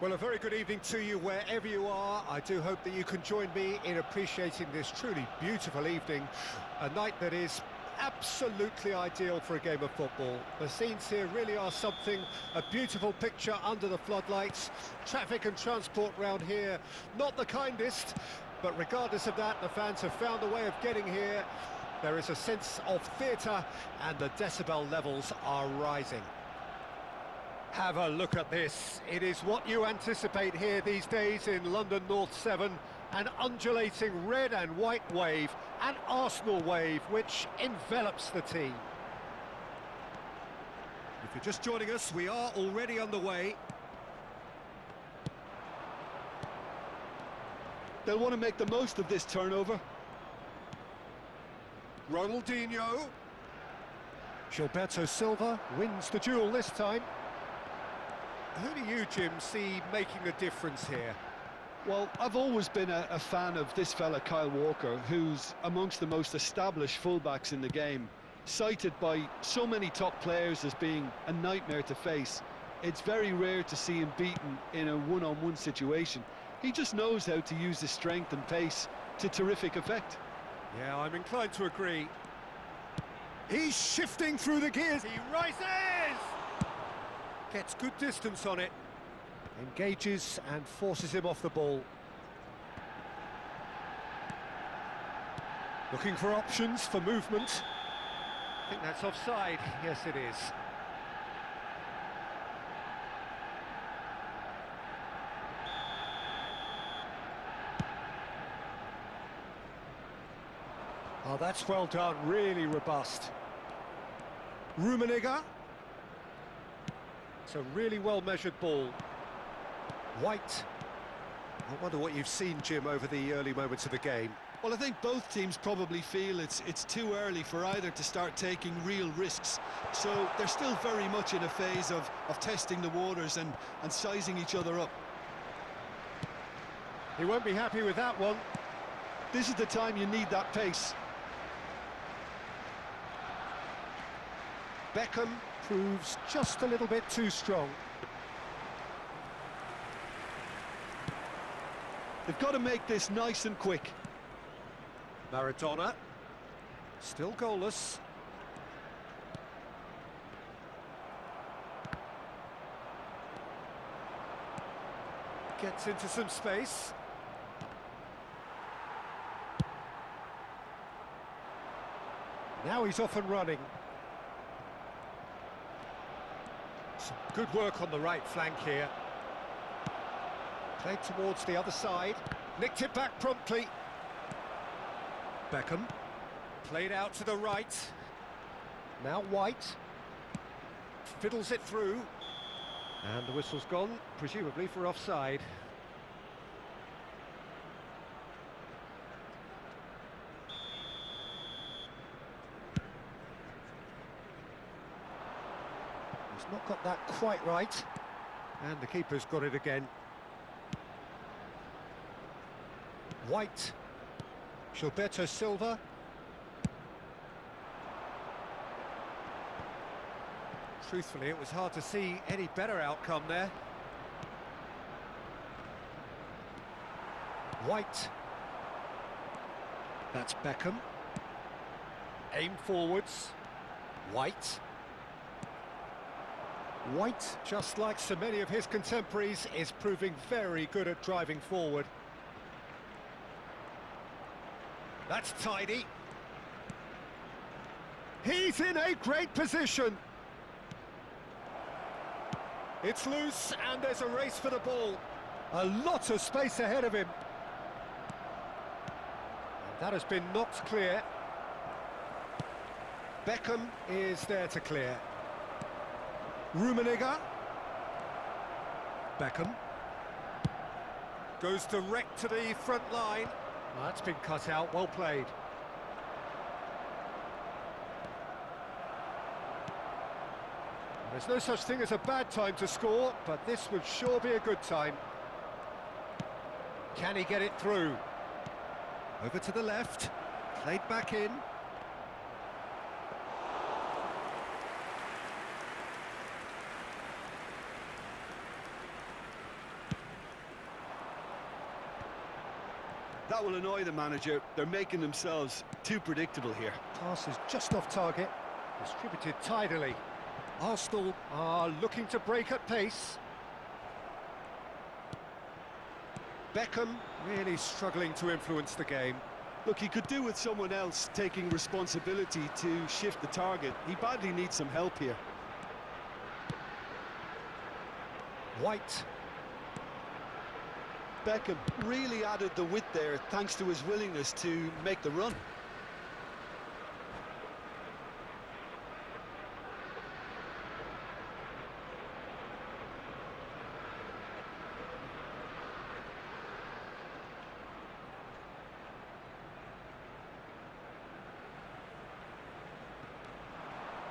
Well, a very good evening to you wherever you are. I do hope that you can join me in appreciating this truly beautiful evening, a night that is absolutely ideal for a game of football. The scenes here really are something, a beautiful picture under the floodlights. Traffic and transport round here, not the kindest, but regardless of that, the fans have found a way of getting here. There is a sense of theatre and the decibel levels are rising. Have a look at this. It is what you anticipate here these days in London North 7. An undulating red and white wave, an Arsenal wave, which envelops the team. If you're just joining us, we are already underway. They'll want to make the most of this turnover. Ronaldinho. Gilberto Silva wins the duel this time. Who do you, Jim, see making a difference here? Well, I've always been a fan of this fella, Kyle Walker, who's amongst the most established fullbacks in the game, cited by so many top players as being a nightmare to face. It's very rare to see him beaten in a one-on-one situation. He just knows how to use his strength and pace to terrific effect. Yeah, I'm inclined to agree. He's shifting through the gears. He rises! Gets good distance on it. Engages and forces him off the ball. Looking for options for movement. I think that's offside. Yes, it is. Oh, that's well done. Really robust. Rummenigge. It's a really well-measured ball. White. I wonder what you've seen, Jim, over the early moments of the game. Well, I think both teams probably feel it's too early for either to start taking real risks. So they're still very much in a phase of testing the waters and sizing each other up. He won't be happy with that one. This is the time you need that pace. Beckham proves just a little bit too strong. They've got to make this nice and quick. Maradona, still goalless. Gets into some space. Now he's off and running. Some good work on the right flank here. Played towards the other side, nicked it back promptly. Beckham, played out to the right. Now White, fiddles it through. And the whistle's gone, presumably for offside. He's not got that quite right. And the keeper's got it again. White, Gilberto Silva. Truthfully, it was hard to see any better outcome there. White. That's Beckham. Aim forwards. White. White, just like so many of his contemporaries, is proving very good at driving forward. That's tidy. He's in a great position. It's loose and there's a race for the ball. A lot of space ahead of him. And that has been knocked clear. Beckham is there to clear. Rummenigge. Beckham. Goes direct to the front line. Well, that's been cut out, well played. There's no such thing as a bad time to score, but this would sure be a good time. Can he get it through? Over to the left, played back in. That will annoy the manager. They're making themselves too predictable here. Pass is just off target, distributed tidily. Arsenal are looking to break at pace. Beckham really struggling to influence the game. Look, he could do with someone else taking responsibility to shift the target. He badly needs some help here. White. Beckham really added the width there thanks to his willingness to make the run.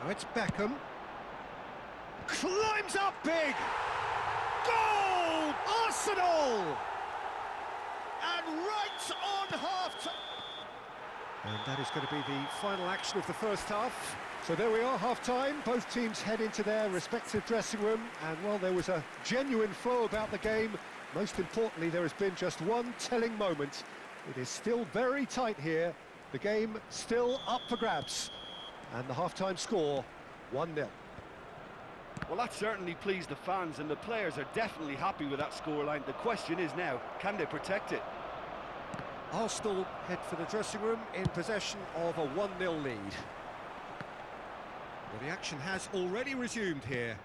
Now it's Beckham. Climbs up big! Goal! Arsenal! And right on half-time. And that is going to be the final action of the first half. So there we are, half-time. Both teams head into their respective dressing room. And, well, there was a genuine flow about the game. Most importantly, there has been just one telling moment. It is still very tight here. The game still up for grabs. And the half-time score, 1-0. Well, that certainly pleased the fans, and the players are definitely happy with that scoreline. The question is now, can they protect it? Arsenal head for the dressing room in possession of a 1-0 lead. Well, the action has already resumed here.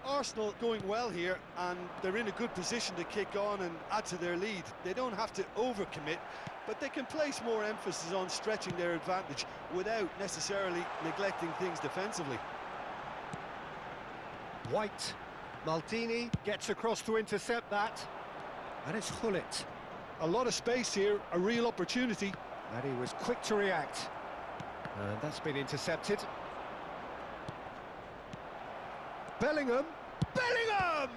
Arsenal going well here, and they're in a good position to kick on and add to their lead. They don't have to overcommit, but they can place more emphasis on stretching their advantage without necessarily neglecting things defensively. White. Maldini gets across to intercept that. And it's Hullet. A lot of space here, a real opportunity. And he was quick to react. And that's been intercepted. Bellingham! Bellingham!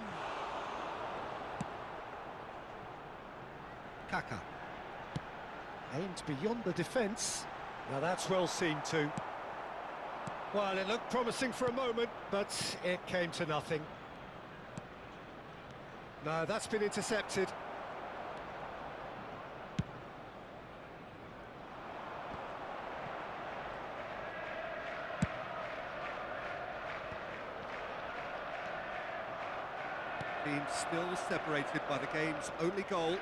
Kaka. Aimed beyond the defence. Now that's well seen too. Well, it looked promising for a moment, but it came to nothing. No, that's been intercepted. Team still separated by the game's only goal.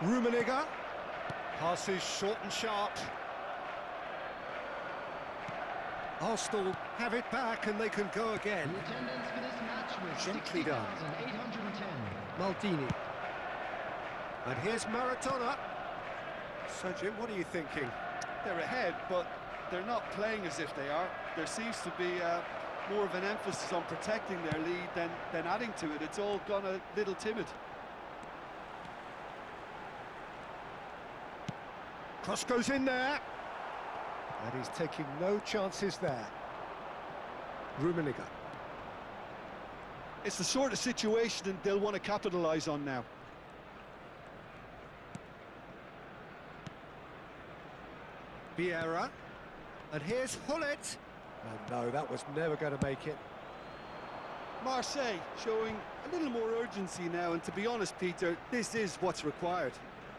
Rummenigge. Passes short and sharp. Arsenal have it back and they can go again. The attendance for this match was Gently done. 60,810. Maldini. And here's Maradona. So, Jim, what are you thinking? They're ahead, but they're not playing as if they are. There seems to be more of an emphasis on protecting their lead than adding to it. It's all gone a little timid. Cross goes in there. And he's taking no chances there. Rummenigge. It's the sort of situation they'll want to capitalise on now. Vieira. And here's Hullet. And no, that was never going to make it. Marseille showing a little more urgency now, and to be honest, Peter, this is what's required.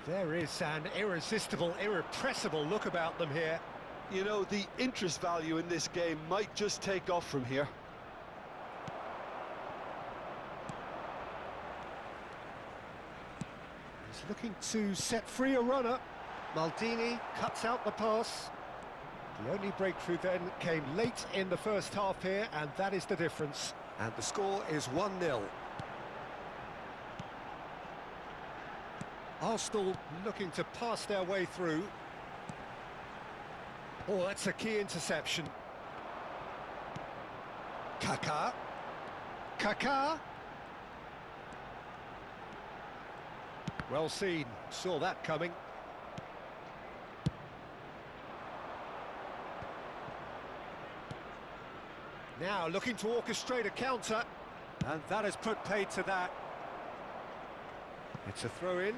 There is an irresistible, irrepressible look about them here. You know, the interest value in this game might just take off from here. He's looking to set free a runner. Maldini cuts out the pass. The only breakthrough then came late in the first half here, and that is the difference. And the score is 1-0. Arsenal looking to pass their way through. Oh, that's a key interception. Kaka. Kaka. Well seen, saw that coming. Now looking to orchestrate a counter, and that has put paid to that. It's a throw-in.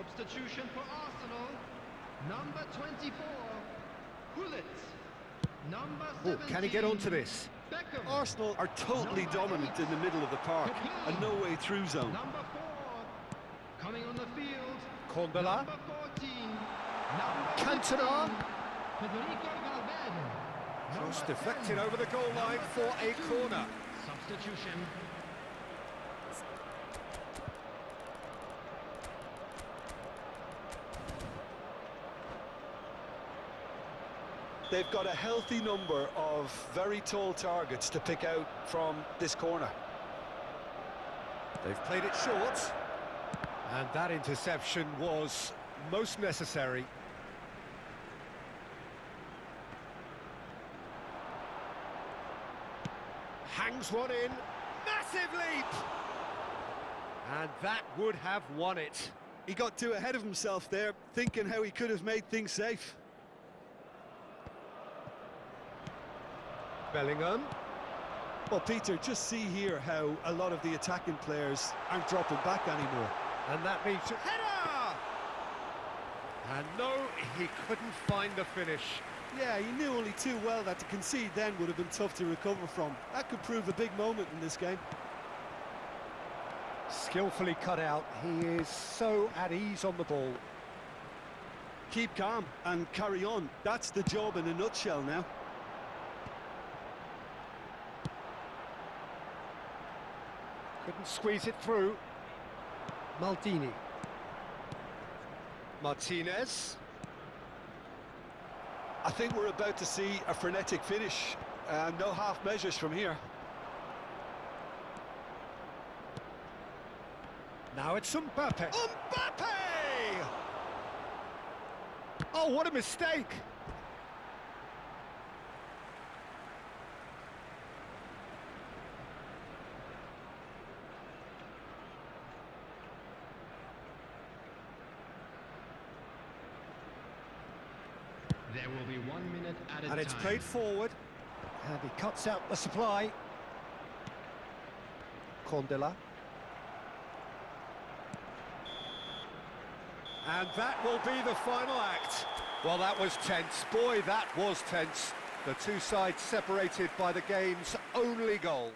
Substitution for Arsenal. Number 24, Gullit. Number 17. Can he get onto this? Beckham. Arsenal are totally dominant in the middle of the park, and no way through zone. Number 4, coming on the field. Condela. Number 14, number Cantona. 15, Federico Valverde. Cross Number deflected 10, over the goal line for a corner. Substitution. They've got a healthy number of very tall targets to pick out from this corner. They've played it short. And that interception was most necessary. Hangs one in. Massive leap! And that would have won it. He got too ahead of himself there, thinking how he could have made things safe. Bellingham. Well, Peter, just see here how a lot of the attacking players aren't dropping back anymore. And that means header! And no, he couldn't find the finish. Yeah, he knew only too well that to concede then would have been tough to recover from. That could prove a big moment in this game. Skillfully cut out. He is so at ease on the ball. Keep calm and carry on. That's the job in a nutshell now. Couldn't squeeze it through. Maldini. Martinez. I think we're about to see a frenetic finish. No half measures from here. Now it's Mbappe. Mbappe! Oh, what a mistake! There will be 1 minute at a time. And it's played forward. And he cuts out the supply. Condela. And that will be the final act. Well, that was tense. Boy, that was tense. The two sides separated by the game's only goal.